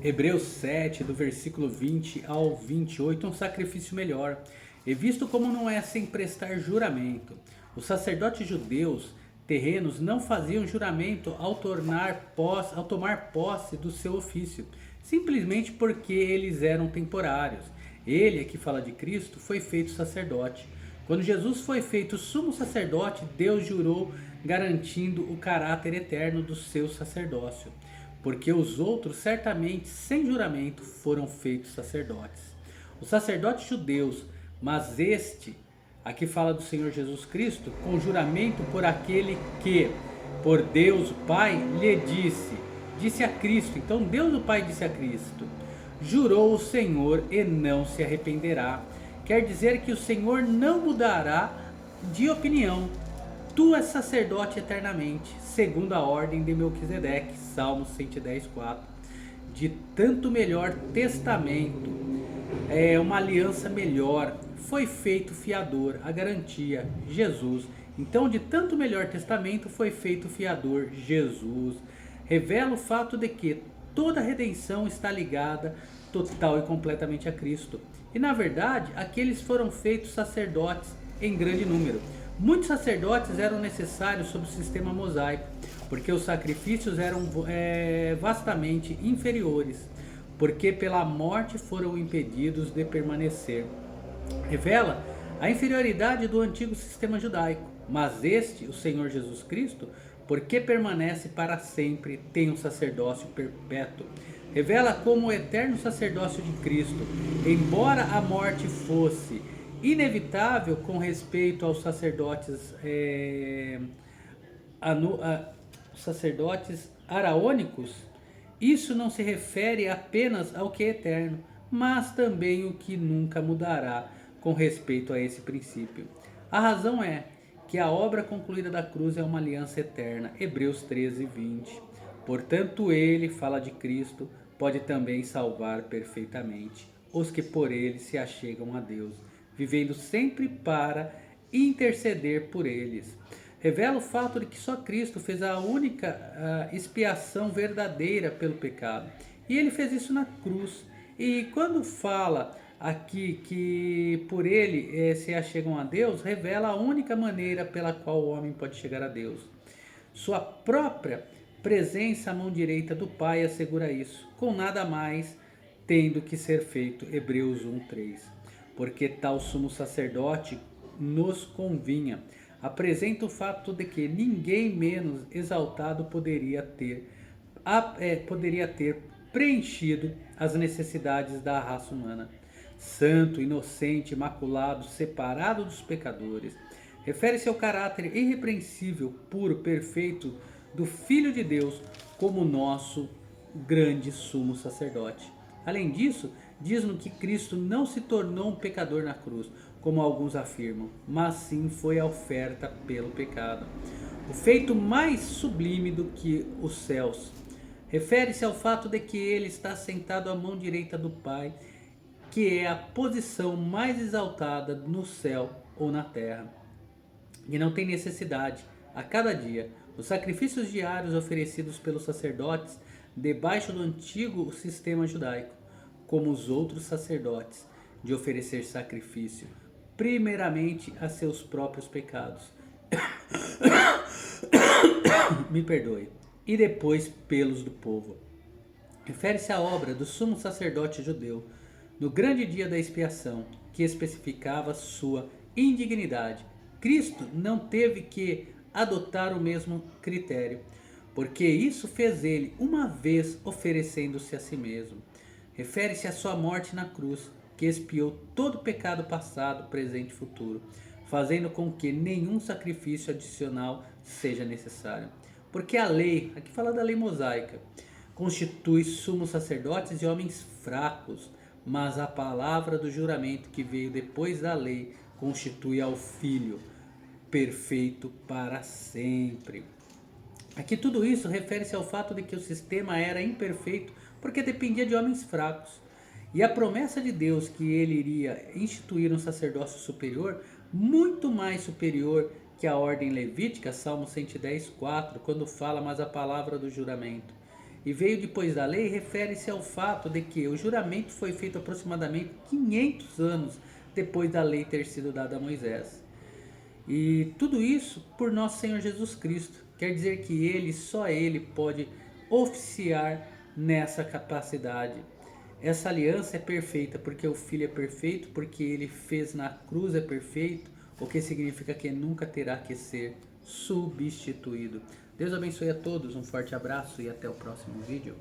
Hebreus 7, do versículo 20 ao 28, um sacrifício melhor. E visto como não é sem prestar juramento, os sacerdotes judeus terrenos não faziam juramento ao tomar posse do seu ofício, simplesmente porque eles eram temporários. Ele, aqui fala de Cristo, foi feito sacerdote. Quando Jesus foi feito sumo sacerdote, Deus jurou, garantindo o caráter eterno do seu sacerdócio, porque os outros certamente sem juramento foram feitos sacerdotes. Os sacerdotes judeus, mas este, aqui fala do Senhor Jesus Cristo, com juramento por aquele que, por Deus o Pai, lhe disse a Cristo. Então Deus o Pai disse a Cristo: jurou o Senhor e não se arrependerá. Quer dizer que o Senhor não mudará de opinião. Tu és sacerdote eternamente, segundo a ordem de Melquisedeque, Salmos 110, 4. De tanto melhor testamento, uma aliança melhor, foi feito fiador, a garantia, Jesus. Então, de tanto melhor testamento, foi feito fiador, Jesus. Revela o fato de que toda a redenção está ligada total e completamente a Cristo. E na verdade, aqueles foram feitos sacerdotes em grande número. Muitos sacerdotes eram necessários sob o sistema mosaico, porque os sacrifícios eram vastamente inferiores, porque pela morte foram impedidos de permanecer. Revela a inferioridade do antigo sistema judaico, mas este, o Senhor Jesus Cristo, porque permanece para sempre, tem um sacerdócio perpétuo. Revela como o eterno sacerdócio de Cristo, embora a morte fosse inevitável com respeito aos sacerdotes sacerdotes araônicos, isso não se refere apenas ao que é eterno, mas também o que nunca mudará com respeito a esse princípio. A razão é que a obra concluída da cruz é uma aliança eterna, Hebreus 13, 20. Portanto, ele, fala de Cristo, pode também salvar perfeitamente os que por ele se achegam a Deus, vivendo sempre para interceder por eles. Revela o fato de que só Cristo fez a única expiação verdadeira pelo pecado. E ele fez isso na cruz. E quando fala aqui que por ele se achegam a Deus, revela a única maneira pela qual o homem pode chegar a Deus. Sua própria presença à mão direita do Pai assegura isso, com nada mais tendo que ser feito. Hebreus 1:3. Porque tal sumo sacerdote nos convinha. Apresenta o fato de que ninguém menos exaltado poderia ter preenchido as necessidades da raça humana. Santo, inocente, imaculado, separado dos pecadores. Refere-se ao caráter irrepreensível, puro, perfeito do Filho de Deus como nosso grande sumo sacerdote. Além disso, diz-nos que Cristo não se tornou um pecador na cruz, como alguns afirmam, mas sim foi a oferta pelo pecado. O feito mais sublime do que os céus. Refere-se ao fato de que ele está sentado à mão direita do Pai, que é a posição mais exaltada no céu ou na terra. E não tem necessidade, a cada dia, os sacrifícios diários oferecidos pelos sacerdotes debaixo do antigo sistema judaico, como os outros sacerdotes, de oferecer sacrifício, primeiramente a seus próprios pecados. Me perdoe. E depois pelos do povo. Refere-se à obra do sumo sacerdote judeu, no grande dia da expiação, que especificava sua indignidade. Cristo não teve que adotar o mesmo critério, porque isso fez ele uma vez oferecendo-se a si mesmo. Refere-se à sua morte na cruz, que expiou todo o pecado passado, presente e futuro, fazendo com que nenhum sacrifício adicional seja necessário. Porque a lei, aqui fala da lei mosaica, constitui sumos sacerdotes e homens fracos, mas a palavra do juramento que veio depois da lei constitui ao Filho, perfeito para sempre. Aqui tudo isso refere-se ao fato de que o sistema era imperfeito porque dependia de homens fracos. E a promessa de Deus que ele iria instituir um sacerdócio superior, muito mais superior que a ordem levítica, Salmo 110, 4, quando fala, mas a palavra do juramento. e veio depois da lei refere-se ao fato de que o juramento foi feito aproximadamente 500 anos depois da lei ter sido dada a Moisés. E tudo isso por nosso Senhor Jesus Cristo. Quer dizer que Ele, só Ele pode oficiar nessa capacidade. Essa aliança é perfeita porque o Filho é perfeito, porque Ele fez na cruz é perfeito, o que significa que nunca terá que ser substituído. Deus abençoe a todos, um forte abraço e até o próximo vídeo.